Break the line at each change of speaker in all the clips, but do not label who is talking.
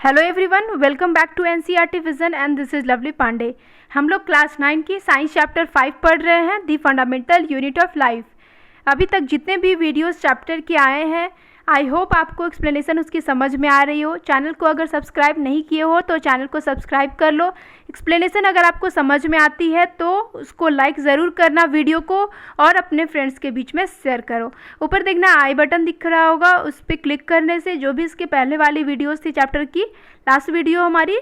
Hello everyone, welcome back to NCERT vision and this is Lovely Pandey. हम लोग class 9 की science chapter 5 पढ़ रहे हैं, दी फंडामेंटल यूनिट ऑफ लाइफ। अभी तक जितने भी वीडियोस चैप्टर के आए हैं, आई होप आपको एक्सप्लेनेशन उसकी समझ में आ रही हो। चैनल को अगर सब्सक्राइब नहीं किए हो तो चैनल को सब्सक्राइब कर लो। एक्सप्लेनेशन अगर आपको समझ में आती है तो उसको लाइक ज़रूर करना वीडियो को, और अपने फ्रेंड्स के बीच में शेयर करो। ऊपर देखना आई बटन दिख रहा होगा, उस पर क्लिक करने से जो भी इसके पहले वाली वीडियोस थी चैप्टर की, लास्ट वीडियो हमारी,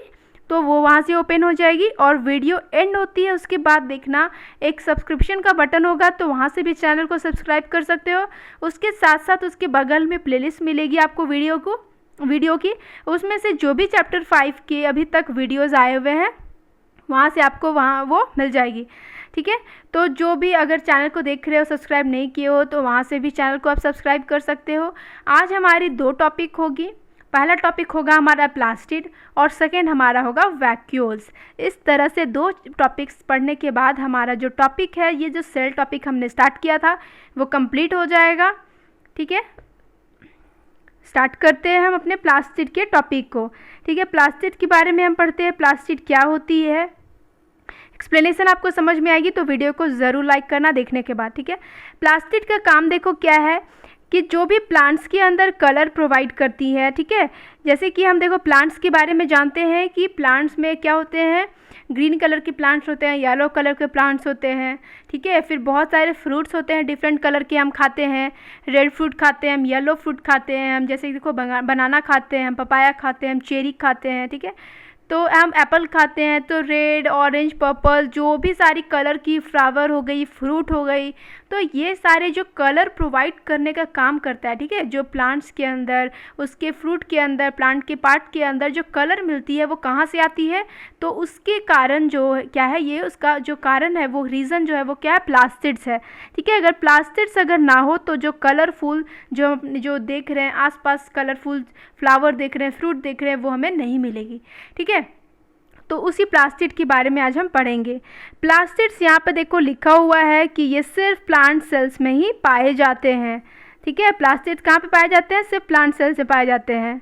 तो वो वहाँ से ओपन हो जाएगी। और वीडियो एंड होती है उसके बाद देखना एक सब्सक्रिप्शन का बटन होगा, तो वहाँ से भी चैनल को सब्सक्राइब कर सकते हो। उसके साथ साथ उसके बगल में प्लेलिस्ट मिलेगी आपको वीडियो की, उसमें से जो भी चैप्टर 5 के अभी तक वीडियोज़ आए हुए हैं वहाँ से आपको वहाँ वो मिल जाएगी। ठीक है, तो जो भी अगर चैनल को देख रहे हो सब्सक्राइब नहीं किए हो तो वहाँ से भी चैनल को आप सब्सक्राइब कर सकते हो। आज हमारी 2 टॉपिक होगी। पहला टॉपिक होगा हमारा प्लास्टिड और सेकेंड हमारा होगा वैक्यूल्स। इस तरह से 2 टॉपिक्स पढ़ने के बाद हमारा जो टॉपिक है, ये जो सेल टॉपिक हमने स्टार्ट किया था वो कंप्लीट हो जाएगा। ठीक है, स्टार्ट करते हैं हम अपने प्लास्टिड के टॉपिक को। ठीक है, प्लास्टिड के बारे में हम पढ़ते हैं, प्लास्टिड क्या होती है। एक्सप्लेनेशन आपको समझ में आएगी तो वीडियो को ज़रूर लाइक करना देखने के बाद। ठीक है, प्लास्टिड का काम देखो क्या है कि जो भी प्लांट्स के अंदर कलर प्रोवाइड करती है। ठीक है, जैसे कि हम देखो प्लांट्स के बारे में जानते हैं कि प्लांट्स में क्या होते हैं, ग्रीन कलर के प्लांट्स होते हैं, येलो कलर के प्लांट्स होते हैं। ठीक है, फिर बहुत सारे फ्रूट्स होते हैं डिफरेंट कलर के, हम खाते हैं। रेड फ्रूट खाते हैं हम, येलो फ्रूट खाते हैं हम, जैसे देखो बनाना खाते हैं हम, पपाया खाते हैं हम, चेरी खाते हैं। ठीक है, तो हम एप्पल खाते हैं, तो रेड, ऑरेंज, पर्पल, जो भी सारी कलर की फ्लावर हो गई, फ्रूट हो गई, तो ये सारे जो कलर प्रोवाइड करने का काम करता है। ठीक है, जो प्लांट्स के अंदर, उसके फ्रूट के अंदर, प्लांट के पार्ट के अंदर जो कलर मिलती है वो कहाँ से आती है, तो उसके कारण जो क्या है, ये उसका जो कारण है, वो रीज़न जो है वो क्या है, प्लास्टिड्स है। ठीक है, अगर प्लास्टिड्स अगर ना हो तो जो कलरफुल जो देख रहे हैं आसपास, कलरफुल फ्लावर देख रहे हैं, फ्रूट देख रहे हैं, वो हमें नहीं मिलेगी। ठीक है, तो उसी प्लास्टिड के बारे में आज हम पढ़ेंगे। प्लास्टिड्स यहाँ पे देखो लिखा हुआ है कि ये सिर्फ प्लांट सेल्स में ही पाए जाते हैं। ठीक है, प्लास्टिड कहाँ पे पाए जाते हैं, सिर्फ प्लांट सेल्स में पाए जाते हैं।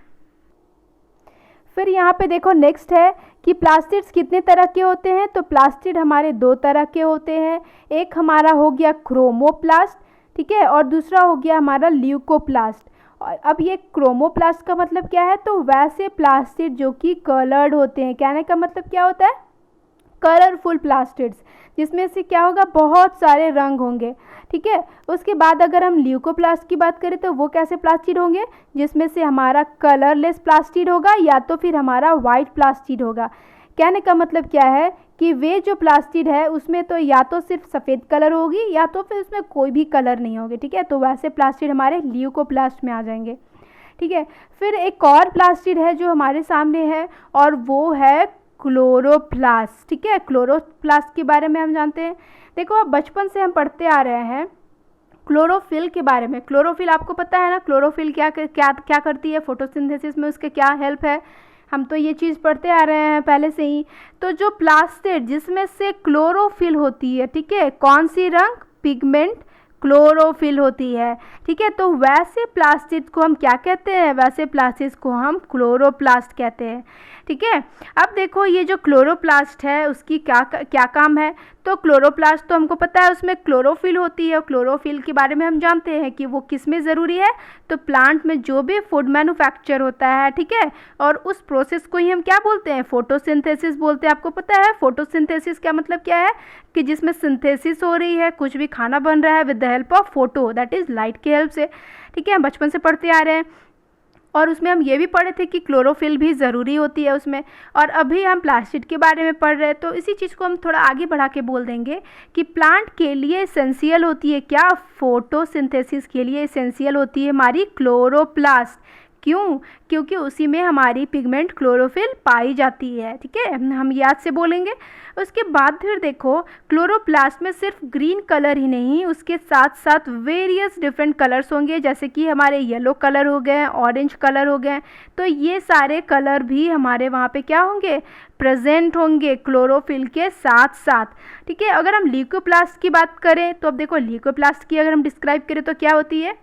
फिर यहाँ पे देखो नेक्स्ट है कि प्लास्टिड्स कितने तरह के होते हैं, तो प्लास्टिड हमारे 2 तरह के होते हैं। एक हमारा हो गया क्रोमोप्लास्ट, ठीक है, और दूसरा हो गया हमारा ल्यूकोप्लास्ट। और अब ये क्रोमोप्लास्ट का मतलब क्या है, तो वैसे प्लास्टिड जो कि कलर्ड होते हैं। कहने का मतलब क्या होता है, कलरफुल प्लास्टिड्स, जिसमें से क्या होगा, बहुत सारे रंग होंगे। ठीक है, उसके बाद अगर हम ल्यूकोप्लास्ट की बात करें तो वो कैसे प्लास्टिड होंगे, जिसमें से हमारा कलरलेस प्लास्टिड होगा या तो फिर हमारा वाइट प्लास्टिड होगा। कहने का मतलब क्या है कि वे जो प्लास्टिड है उसमें तो या तो सिर्फ सफ़ेद कलर होगी या तो फिर उसमें कोई भी कलर नहीं होगी। ठीक है, तो वैसे प्लास्टिड हमारे ल्यूकोप्लास्ट में आ जाएंगे। ठीक है, फिर एक और प्लास्टिड है जो हमारे सामने है और वो है क्लोरोप्लास्ट। ठीक है, क्लोरोप्लास्ट के बारे में हम जानते हैं। देखो अब बचपन से हम पढ़ते आ रहे हैं क्लोरोफिल के बारे में। क्लोरोफिल आपको पता है ना, क्लोरोफिल क्या क्या क्या करती है, फोटोसिंथेसिस में उसके क्या हेल्प है, हम तो ये चीज़ पढ़ते आ रहे हैं पहले से ही। तो जो प्लास्टिड जिसमें से क्लोरोफिल होती है, ठीक है, कौन सी रंग, पिगमेंट क्लोरोफिल होती है। ठीक है, तो वैसे प्लास्टिड को हम क्या कहते हैं, वैसे प्लास्टिड को हम क्लोरोप्लास्ट कहते हैं। ठीक है, अब देखो ये जो क्लोरोप्लास्ट है उसकी क्या काम है, तो क्लोरोप्लास्ट तो हमको पता है उसमें क्लोरोफिल होती है, और क्लोरोफिल के बारे में हम जानते हैं कि वो किस में ज़रूरी है, तो प्लांट में जो भी फूड मैन्युफैक्चर होता है। ठीक है, और उस प्रोसेस को ही हम क्या बोलते हैं, फोटोसिंथेसिस बोलते हैं। आपको पता है फोटोसिंथेसिस का मतलब क्या है, कि जिसमें सिंथेसिस हो रही है, कुछ भी खाना बन रहा है with the help of photo, that is light के हेल्प से। ठीक है, हम बचपन से पढ़ते आ रहे हैं और उसमें हम ये भी पढ़े थे कि क्लोरोफिल भी ज़रूरी होती है उसमें। और अभी हम प्लास्टिड के बारे में पढ़ रहे हैं, तो इसी चीज़ को हम थोड़ा आगे बढ़ा के बोल देंगे कि प्लांट के लिए एसेंशियल होती है क्या, फोटोसिंथेसिस के लिए एसेंशियल होती है हमारी क्लोरोप्लास्ट। क्यों, क्योंकि उसी में हमारी पिगमेंट क्लोरोफिल पाई जाती है। ठीक है, हम याद से बोलेंगे। उसके बाद फिर देखो क्लोरोप्लास्ट में सिर्फ ग्रीन कलर ही नहीं, उसके साथ साथ वेरियस डिफरेंट कलर्स होंगे, जैसे कि हमारे येलो कलर हो गए, ऑरेंज कलर हो गए, तो ये सारे कलर भी हमारे वहाँ पे क्या होंगे, प्रेजेंट होंगे क्लोरोफिल के साथ साथ। ठीक है, अगर हम ल्यूकोप्लास्ट की बात करें तो अब देखो ल्यूकोप्लास्ट की अगर हम डिस्क्राइब करें तो क्या होती है,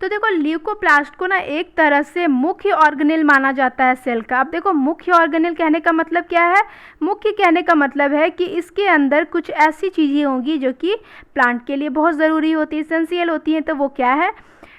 तो देखो ल्यूकोप्लास्ट को ना एक तरह से मुख्य ऑर्गेनेल माना जाता है सेल का। अब देखो मुख्य ऑर्गेनेल कहने का मतलब क्या है? मुख्य कहने का मतलब है कि इसके अंदर कुछ ऐसी चीज़ें होंगी जो कि प्लांट के लिए बहुत ज़रूरी होती है, एसेंशियल होती हैं। तो वो क्या है?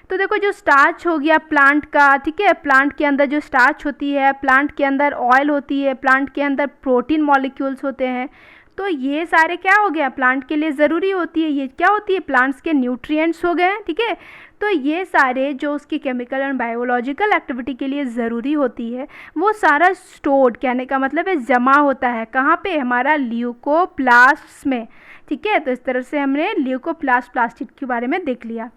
तो देखो जो स्टार्च हो गया प्लांट का, ठीक है, प्लांट के अंदर जो स्टार्च होती है, प्लांट के अंदर ऑयल होती है, प्लांट के अंदर प्रोटीन मॉलिक्यूल्स होते हैं, तो ये सारे क्या हो गया? प्लांट के लिए ज़रूरी होती है। ये क्या होती है? प्लांट्स के न्यूट्रिएंट्स हो गए, ठीक है। तो ये सारे जो उसकी केमिकल एंड बायोलॉजिकल एक्टिविटी के लिए ज़रूरी होती है, वो सारा स्टोर्ड, कहने का मतलब है जमा होता है। कहाँ पे? हमारा ल्यूकोप्लास्ट में, ठीक है। तो इस तरह से हमने ल्यूकोप्लास्ट प्लास्टिड के बारे में देख लिया।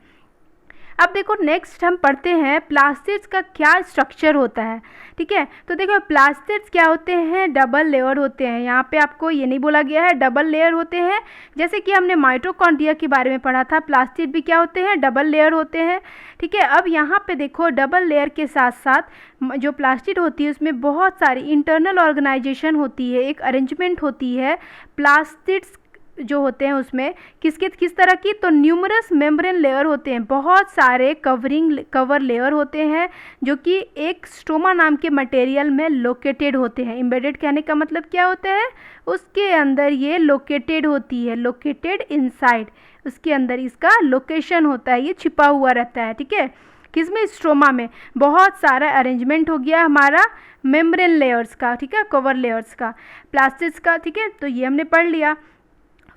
अब देखो नेक्स्ट हम पढ़ते हैं प्लास्टिड्स का क्या स्ट्रक्चर होता है, ठीक है। तो देखो प्लास्टिड्स क्या होते हैं? डबल लेयर होते हैं। यहाँ पे आपको ये नहीं बोला गया है, डबल लेयर होते हैं। जैसे कि हमने माइटोकॉन्ड्रिया के बारे में पढ़ा था, प्लास्टिड भी क्या होते हैं? डबल लेयर होते हैं, ठीक है। अब यहाँ पे देखो डबल लेयर के साथ साथ जो प्लास्टिड होती है उसमें बहुत सारी इंटरनल ऑर्गेनाइजेशन होती है, एक अरेंजमेंट होती है प्लास्टिड्स जो होते हैं उसमें किस तरह की? तो न्यूमरस मेम्ब्रेन लेयर होते हैं, बहुत सारे कवर लेयर होते हैं जो कि एक स्ट्रोमा नाम के मटेरियल में लोकेटेड होते हैं। एम्बेडेड कहने का मतलब क्या होता है? उसके अंदर ये लोकेटेड होती है, लोकेटेड इनसाइड, उसके अंदर इसका लोकेशन होता है, ये छिपा हुआ रहता है, ठीक है। किसमें? स्ट्रोमा में। बहुत सारा अरेंजमेंट हो गया हमारा मेम्ब्रेन लेयर्स का, ठीक है, कवर लेयर्स का, प्लास्टिड्स का, ठीक है। तो ये हमने पढ़ लिया।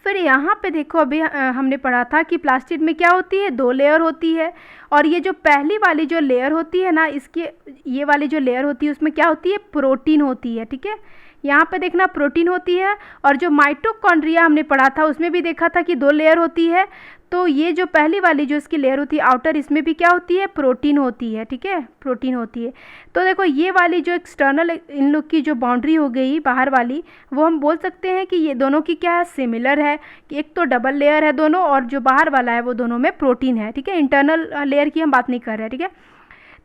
फिर यहाँ पे देखो अभी हमने पढ़ा था कि प्लास्टिड में क्या होती है? 2 लेयर होती है। और ये जो पहली वाली जो लेयर होती है ना, इसकी ये वाली जो लेयर होती है उसमें क्या होती है? प्रोटीन होती है, ठीक है। यहाँ पे देखना प्रोटीन होती है। और जो माइटोकॉन्ड्रिया हमने पढ़ा था उसमें भी देखा था कि 2 लेयर होती है। तो ये जो पहली वाली जो इसकी लेयर होती है आउटर, इसमें भी क्या होती है? प्रोटीन होती है, ठीक है, प्रोटीन होती है। तो देखो ये वाली जो एक्सटर्नल इन लोग की जो बाउंड्री हो गई बाहर वाली, वो हम बोल सकते हैं कि ये दोनों की क्या है? सिमिलर है। कि एक तो डबल लेयर है दोनों, और जो बाहर वाला है वो दोनों में प्रोटीन है, ठीक है। इंटरनल लेयर की हम बात नहीं कर रहे हैं, ठीक है।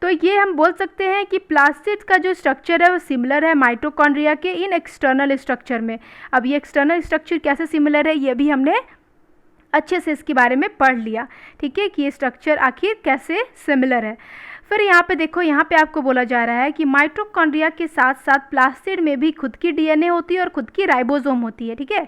तो ये हम बोल सकते हैं कि प्लास्टिड का जो स्ट्रक्चर है वो सिमिलर है माइटोकॉन्ड्रिया के इन एक्सटर्नल स्ट्रक्चर में। अब ये एक्सटर्नल स्ट्रक्चर कैसे सिमिलर है ये भी हमने अच्छे से इसके बारे में पढ़ लिया, ठीक है, कि ये स्ट्रक्चर आखिर कैसे सिमिलर है। फिर यहाँ पे देखो, यहाँ पे आपको बोला जा रहा है कि माइटोकॉन्ड्रिया के साथ साथ प्लास्टिड में भी खुद की डीएनए होती है और खुद की राइबोसोम होती है, ठीक है।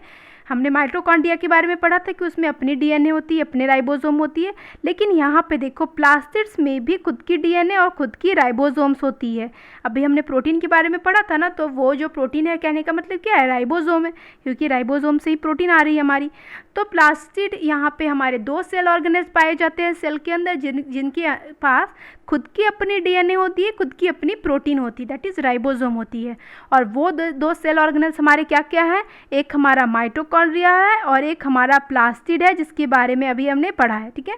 हमने माइटोकॉन्ड्रिया के बारे में पढ़ा था कि उसमें अपनी डीएनए होती है, अपने राइबोसोम होती है। लेकिन यहाँ पे देखो प्लास्टिड्स में भी खुद की डीएनए और खुद की राइबोसोम्स होती है। अभी हमने प्रोटीन के बारे में पढ़ा था ना, तो वो जो प्रोटीन है कहने का मतलब क्या है? राइबोसोम है, क्योंकि राइबोसोम से ही प्रोटीन आ रही है हमारी। तो प्लास्टिड यहाँ पे हमारे 2 सेल ऑर्गेनेल्स पाए जाते हैं सेल के अंदर, जिनके पास खुद की अपनी डीएनए होती है, खुद की अपनी प्रोटीन होती है, दैट इज़ राइबोसोम होती है। और वो 2 सेल ऑर्गेनेल्स हमारे क्या क्या है? एक हमारा माइटोकॉन्ड्रिया है और एक हमारा प्लास्टिड है, जिसके बारे में अभी हमने पढ़ा है, ठीक है।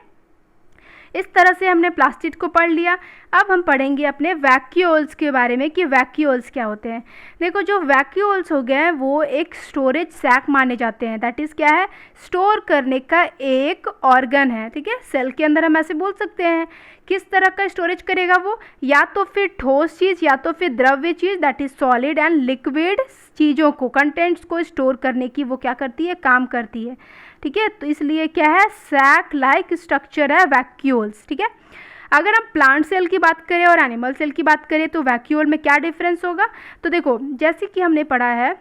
इस तरह से हमने प्लास्टिड को पढ़ लिया। अब हम पढ़ेंगे अपने वैक्यूल्स के बारे में कि वैक्यूल्स क्या होते हैं। देखो जो वैक्यूल्स हो गए वो एक स्टोरेज सैक माने जाते हैं, दैट इज़ क्या है? स्टोर करने का एक ऑर्गन है, ठीक है। सेल के अंदर हम ऐसे बोल सकते हैं। किस तरह का स्टोरेज करेगा वो? या तो फिर ठोस चीज़ या तो फिर द्रव्य चीज़, that is solid and liquid चीज़ों को, कंटेंट्स को स्टोर करने की वो क्या करती है? काम करती है, ठीक है। तो इसलिए क्या है? सैक लाइक स्ट्रक्चर है वैक्यूल्स, ठीक है। अगर हम प्लांट सेल की बात करें और एनिमल सेल की बात करें तो वैक्यूल में क्या डिफरेंस होगा? तो देखो जैसे कि हमने पढ़ा है,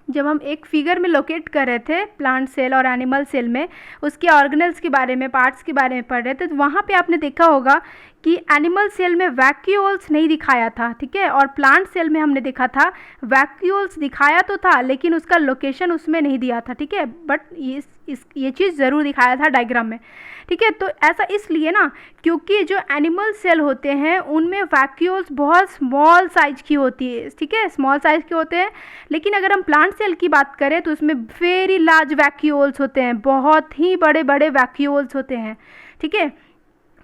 जब हम एक फिगर में लोकेट कर रहे थे प्लांट सेल और एनिमल सेल में, उसके ऑर्गेनल्स के बारे में, पार्ट्स के बारे में पढ़ रहे थे, तो वहाँ पे आपने देखा होगा कि एनिमल सेल में वैक्यूल्स नहीं दिखाया था, ठीक है। और प्लांट सेल में हमने देखा था वैक्यूल्स दिखाया तो था, लेकिन उसका लोकेशन उसमें नहीं दिया था, ठीक है। बट ये चीज़ ज़रूर दिखाया था डायग्राम में, ठीक है। तो ऐसा इसलिए ना, क्योंकि जो एनिमल सेल होते हैं उनमें वैक्यूल्स बहुत स्मॉल साइज़ की होती है, ठीक है, स्मॉल साइज़ के होते हैं। लेकिन अगर हम प्लांट सेल की बात करें तो उसमें वेरी लार्ज वैक्यूल्स होते हैं, बहुत ही बड़े बड़े वैक्यूल्स होते हैं, ठीक है।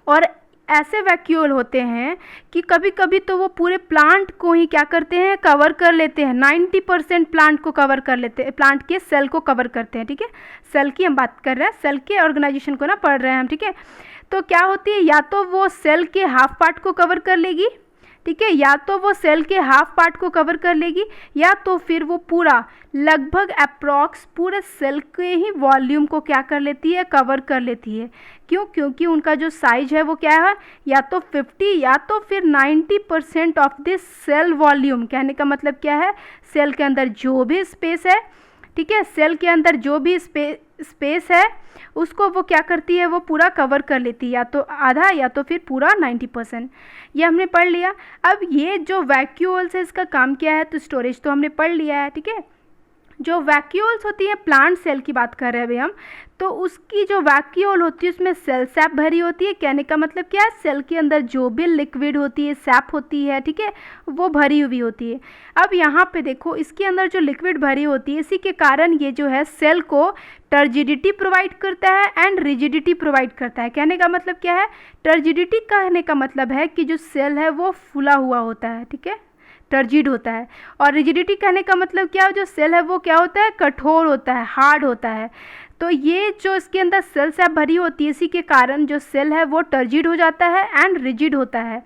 और ऐसे वैक्यूल होते हैं कि कभी कभी तो वो पूरे प्लांट को ही क्या करते हैं? कवर कर लेते हैं। 90% प्लांट को कवर कर लेते हैं, प्लांट के सेल को कवर करते हैं, ठीक है। सेल की हम बात कर रहे हैं, सेल के ऑर्गेनाइजेशन को ना पढ़ रहे हैं हम, ठीक है। तो क्या होती है? या तो वो सेल के हाफ पार्ट को कवर कर लेगी, ठीक है, या तो वो सेल के हाफ पार्ट को कवर कर लेगी, या तो फिर वो पूरा लगभग अप्रॉक्स पूरे सेल के ही वॉल्यूम को क्या कर लेती है? कवर कर लेती है। क्यों? क्योंकि उनका जो साइज है वो क्या है, या तो 50 या तो फिर 90% ऑफ दिस सेल वॉल्यूम। कहने का मतलब क्या है, सेल के अंदर जो भी स्पेस है, ठीक है, सेल के अंदर जो भी स्पेस है उसको वो क्या करती है, वो पूरा कवर कर लेती है, या तो आधा या तो फिर पूरा 90%। ये हमने पढ़ लिया। अब ये जो वैक्यूल्स है इसका काम क्या है, तो स्टोरेज तो हमने पढ़ लिया है, ठीक है। जो वैक्यूल्स होती है, प्लांट सेल की बात कर रहे हैं अभी हम, तो उसकी जो वैक्यूल होती है उसमें सेल सैप भरी होती है। कहने का मतलब क्या है, सेल के अंदर जो भी लिक्विड होती है, सैप होती है, ठीक है, वो भरी हुई होती है। अब यहाँ पे देखो, इसके अंदर जो लिक्विड भरी होती है, इसी के कारण ये जो है सेल को टर्जिडिटी प्रोवाइड करता है एंड रिजिडिटी प्रोवाइड करता है। कहने का मतलब क्या है, टर्जिडिटी कहने का मतलब है कि जो सेल है वो फूला हुआ होता है, ठीक है, टर्जिड होता है। और रिजिडिटी कहने का मतलब क्या है, जो सेल है वो क्या होता है, कठोर होता है, हार्ड होता है। तो ये जो इसके अंदर सेल सैप भरी होती है, इसी के कारण जो सेल है वो टर्जिड हो जाता है एंड रिजिड होता है।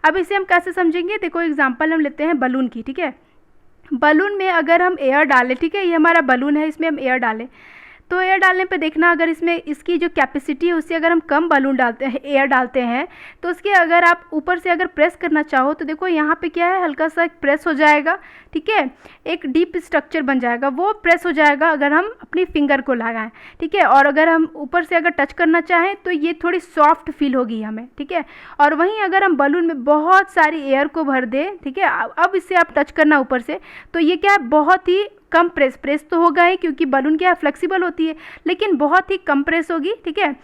अब इसे हम कैसे समझेंगे, देखो एग्जांपल हम लेते हैं बलून की, ठीक है। बलून में अगर हम एयर डालें, ठीक है, ये हमारा बलून है, इसमें हम एयर डालें, तो एयर डालने पे देखना, अगर इसमें इसकी जो कैपेसिटी है उससे अगर हम कम बलून डालते हैं, एयर डालते हैं, तो उसके अगर आप ऊपर से अगर प्रेस करना चाहो तो देखो यहाँ पे क्या है, हल्का सा प्रेस हो जाएगा, ठीक है, एक डीप स्ट्रक्चर बन जाएगा, वो प्रेस हो जाएगा अगर हम अपनी फिंगर को लगाएं, ठीक है। और अगर हम ऊपर से अगर टच करना चाहें तो ये थोड़ी सॉफ्ट फील होगी हमें, ठीक है। और वहीं अगर हम बलून में बहुत सारी एयर को भर दें, ठीक है, अब इससे आप टच करना ऊपर से, तो ये क्या है, बहुत ही कम प्रेस तो होगा ही, क्योंकि बलून क्या है, फ्लेक्सिबल होती है, लेकिन बहुत ही कम प्रेस होगी, ठीक है।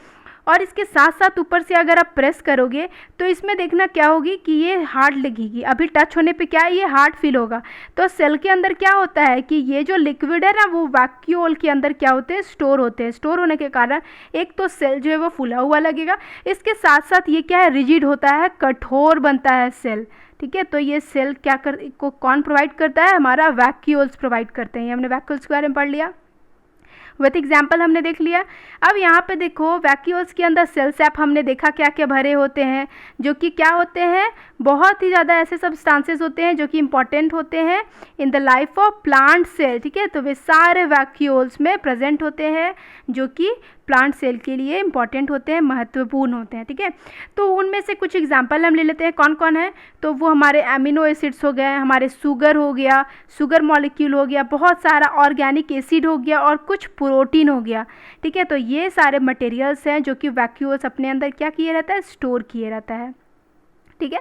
और इसके साथ साथ ऊपर से अगर आप प्रेस करोगे तो इसमें देखना क्या होगी कि ये हार्ड लगेगी, अभी टच होने पे क्या है, ये हार्ड फील होगा। तो सेल के अंदर क्या होता है कि ये जो लिक्विड है ना, वो वैक्यूल के अंदर क्या होते हैं, स्टोर होते हैं। स्टोर होने के कारण एक तो सेल जो है वो फूला हुआ लगेगा, इसके साथ साथ ये क्या है, रिजिड होता है, कठोर बनता है सेल, ठीक है। तो ये सेल क्या कौन प्रोवाइड करता है, हमारा वैक्यूल्स प्रोवाइड करते हैं। ये हमने वैक्यूल्स के बारे में पढ़ लिया, विथ एग्जाम्पल हमने देख लिया। अब यहाँ पे देखो, वैक्यूल्स के अंदर सेल सैप हमने देखा क्या क्या भरे होते हैं, जो कि क्या होते हैं, बहुत ही ज़्यादा ऐसे सब्सटेंसेस होते हैं जो कि इंपॉर्टेंट होते हैं in the life of plant cell, ठीक है। तो वे सारे वैक्यूल्स में प्रेजेंट होते हैं जो कि प्लांट सेल के लिए इंपॉर्टेंट होते हैं, महत्वपूर्ण होते हैं, ठीक है। तो उनमें से कुछ एग्जांपल हम ले लेते हैं, कौन कौन है, तो वो हमारे एमिनो एसिड्स हो गए, हमारे शुगर हो गया, शुगर मॉलिक्यूल हो गया, बहुत सारा ऑर्गेनिक एसिड हो गया और कुछ प्रोटीन हो गया, ठीक है। तो ये सारे मटेरियल्स हैं जो कि वैक्यूल्स अपने अंदर क्या किए रहता है, स्टोर किए रहता है, ठीक है।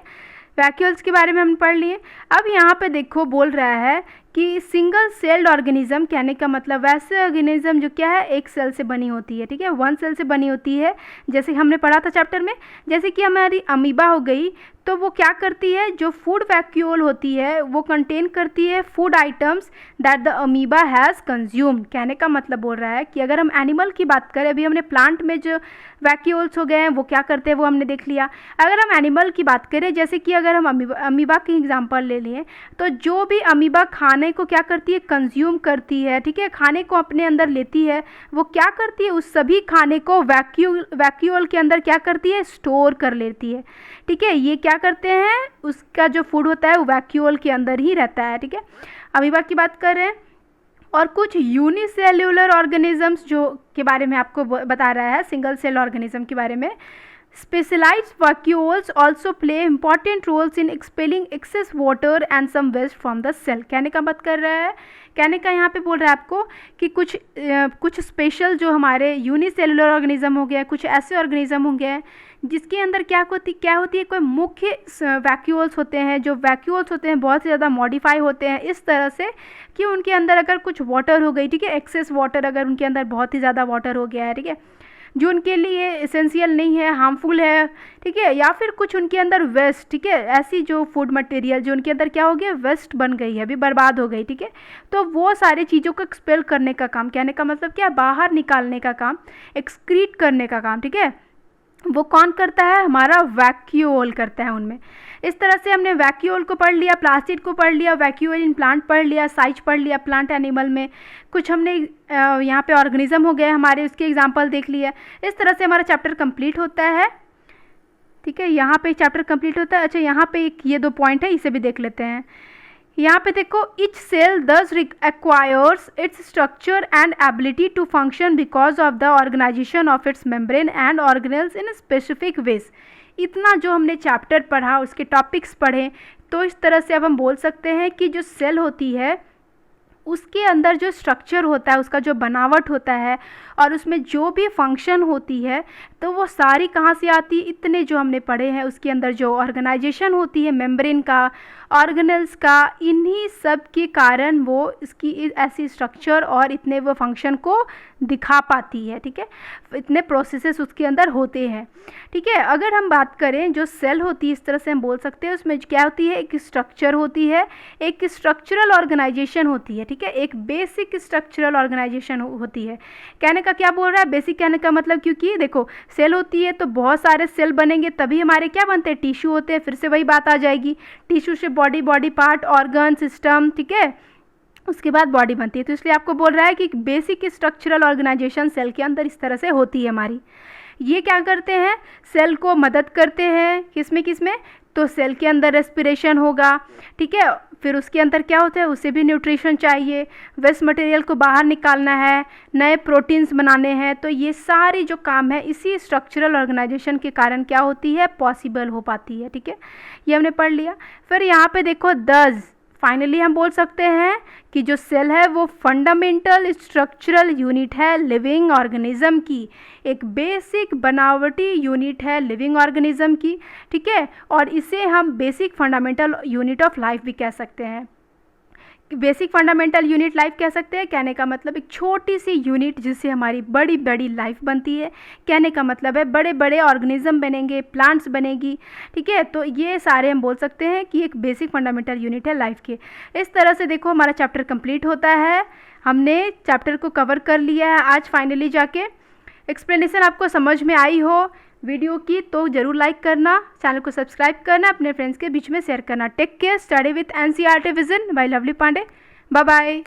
वैक्यूल्स के बारे में हम पढ़ लिए। अब यहाँ पे देखो बोल रहा है कि सिंगल सेल्ड ऑर्गेनिज्म, कहने का मतलब वैसे ऑर्गेनिज्म जो क्या है, एक सेल से बनी होती है, ठीक है, वन सेल से बनी होती है। जैसे हमने पढ़ा था चैप्टर में, जैसे कि हमारी अमीबा हो गई, तो वो क्या करती है, जो फूड वैक्यूल होती है वो कंटेन करती है food items that the amoeba has consumed. कहने का मतलब बोल रहा है कि अगर हम एनिमल की बात करें, अभी हमने प्लांट में जो वैक्यूल्स हो गए हैं वो क्या करते हैं वो हमने देख लिया। अगर हम एनिमल की बात करें, जैसे कि अगर हम अमीबा की एग्जांपल ले लें, तो जो भी अमीबा खाने को क्या करती है, कंज्यूम करती है, ठीक है, खाने को अपने अंदर लेती है, वो क्या करती है, उस सभी खाने को वैक्यूल के अंदर क्या करती है, स्टोर कर लेती है, ठीक है। ये क्या करते हैं, उसका जो फूड होता है वो वैक्यूल के अंदर ही रहता है, ठीक है। अमीबा की बात कर रहे हैं। और कुछ यूनिसेल्यूलर ऑर्गेनिजम्स जो के बारे में आपको बता रहा है, सिंगल सेल ऑर्गेनिज्म के बारे में। Specialized vacuoles also play important roles in expelling excess water and some waste from the cell। कहने का बात कर रहा है, कहने का यहाँ पे बोल रहा है आपको कि कुछ स्पेशल जो हमारे यूनिसेलुलर ऑर्गेनिज्म हो गया, कुछ ऐसे ऑर्गेनिज्म होंगे जिसके अंदर क्या होती है, कोई मुख्य वैक्यूल्स होते हैं, जो वैक्यूल्स होते हैं बहुत ज़्यादा मॉडिफाई होते हैं इस तरह से कि उनके अंदर अगर कुछ वाटर हो गई, ठीक है, एक्सेस वाटर, अगर उनके अंदर बहुत ही ज़्यादा वाटर हो गया है, ठीक है, जो उनके लिए एसेंशियल नहीं है, हार्मफुल है, ठीक है, या फिर कुछ उनके अंदर वेस्ट, ठीक है, ऐसी जो फूड मटेरियल जो उनके अंदर क्या हो गया, वेस्ट बन गई है, अभी बर्बाद हो गई, ठीक है, तो वो सारी चीज़ों को एक्सपेल करने का काम, कहने का मतलब क्या, बाहर निकालने का काम, एक्सक्रीट करने का काम, ठीक है, वो कौन करता है, हमारा वैक्यूल करता है उनमें। इस तरह से हमने वैक्यूल को पढ़ लिया, प्लास्टिड को पढ़ लिया, वैक्यूल इन प्लांट पढ़ लिया, साइज पढ़ लिया प्लांट एनिमल में, कुछ हमने यहाँ पे ऑर्गेनिज्म हो गए हमारे, उसके एग्जांपल देख लिया। इस तरह से हमारा चैप्टर कंप्लीट होता है, ठीक है, यहाँ पे चैप्टर कंप्लीट होता है। अच्छा, यहाँ पे एक ये 2 पॉइंट है, इसे भी देख लेते हैं। यहाँ पे देखो, each cell thus acquires its structure and ability to function because of the organisation of its membrane and organelles in specific ways. इतना जो हमने चैप्टर पढ़ा, उसके टॉपिक्स पढ़े, तो इस तरह से अब हम बोल सकते हैं कि जो सेल होती है उसके अंदर जो स्ट्रक्चर होता है, उसका जो बनावट होता है और उसमें जो भी फंक्शन होती है, तो वो सारी कहाँ से आती है, इतने जो हमने पढ़े हैं उसके अंदर जो ऑर्गेनाइजेशन होती है मेम्ब्रेन का, ऑर्गेनल्स का, इन्हीं सब के कारण वो इसकी ऐसी स्ट्रक्चर और इतने वो फंक्शन को दिखा पाती है। ठीक है, इतने प्रोसेसेस उसके अंदर होते हैं। ठीक है, अगर हम बात करें जो सेल होती है, इस तरह से हम बोल सकते हैं, उसमें क्या होती है, एक स्ट्रक्चर होती है, एक स्ट्रक्चरल ऑर्गेनाइजेशन होती है। ठीक है, एक बेसिक स्ट्रक्चरल ऑर्गेनाइजेशन होती है। कहने का क्या बोल रहा है, बेसिक कहने का मतलब, क्योंकि देखो सेल होती है तो बहुत सारे सेल बनेंगे तभी हमारे क्या बनते हैं, टिश्यू होते हैं। फिर से वही बात आ जाएगी, टिश्यू से body, body part, organ, system, ठीक है, उसके बाद बॉडी बनती है। तो इसलिए आपको बोल रहा है कि बेसिक स्ट्रक्चरल ऑर्गेनाइजेशन सेल के अंदर इस तरह से होती है हमारी। ये क्या करते हैं, सेल को मदद करते हैं, किसमें किसमें, तो सेल के अंदर रेस्पिरेशन होगा। ठीक है, फिर उसके अंदर क्या होता है, उसे भी न्यूट्रिशन चाहिए, वेस्ट मटेरियल को बाहर निकालना है, नए प्रोटीन्स बनाने हैं। तो ये सारी जो काम है इसी स्ट्रक्चरल ऑर्गेनाइजेशन के कारण क्या होती है, पॉसिबल हो पाती है। ठीक है, ये हमने पढ़ लिया। फिर यहाँ पे देखो, दस फाइनली हम बोल सकते हैं कि जो सेल है वो फंडामेंटल स्ट्रक्चरल यूनिट है लिविंग ऑर्गेनिज्म की, एक बेसिक बनावटी यूनिट है लिविंग ऑर्गेनिज्म की। ठीक है, और इसे हम basic fundamental unit of life भी कह सकते हैं। बेसिक फंडामेंटल यूनिट लाइफ कह सकते हैं, कहने का मतलब एक छोटी सी यूनिट जिससे हमारी बड़ी बड़ी लाइफ बनती है। कहने का मतलब है बड़े बड़े ऑर्गेनिज्म बनेंगे, प्लांट्स बनेगी। ठीक है, तो ये सारे हम बोल सकते हैं कि एक बेसिक फंडामेंटल यूनिट है लाइफ के। इस तरह से देखो हमारा चैप्टर कंप्लीट होता है, हमने चैप्टर को कवर कर लिया है आज फाइनली जाके। एक्सप्लेनेशन आपको समझ में आई हो वीडियो की तो ज़रूर लाइक करना, चैनल को सब्सक्राइब करना, अपने फ्रेंड्स के बीच में शेयर करना। Take care, study with NCERT vision by Lovely Pandey. Bye bye.